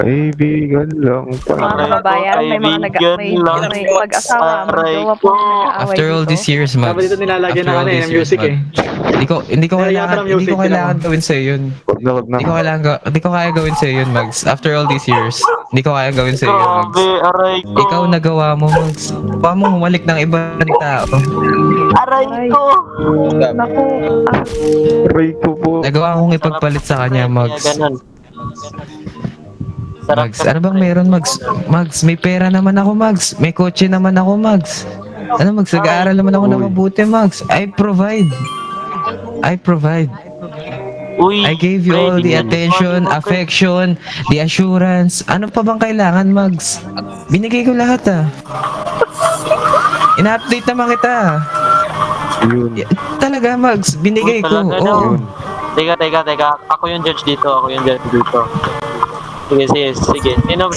Kaibigan lang Mga pala. kababayan, may mga may mag-asawa, mag-jowa po nag-aaway After all dito. these years, Dapat Mags. dito nilalagyan After ng all ano eh, these ng years, music eh. Mags. Hindi ko kailangan gawin sa yun. Wag na. Hindi ko kaya gawin sa yun, Mags. After all these years, hindi ko kaya gawin sa yun, Mags. Grabe, aray ko. Ikaw nagawa mo, Mags. Pa mo humalik ng ibang tao. Aray ko. Naku, Aray ko po. Nagawa kong ipagpalit sa kanya, Mags. Ganun. Sarap Mags, ano bang meron, Mags? Mags, may pera naman ako, Mags. May kotse naman ako, Mags. Ano, Mags, nag-aaral naman ako na mabuti, Mags. I provide. Uy, I gave you all the pwede yan. attention, affection, the assurance. Ano pa bang kailangan, Mags? Binigay ko lahat, ah. Ina-update naman kita. Yun. Talaga, Mags. Binigay Uy, ko. talaga, Oo. no? Teka. Ako yung judge dito. Sige. Sino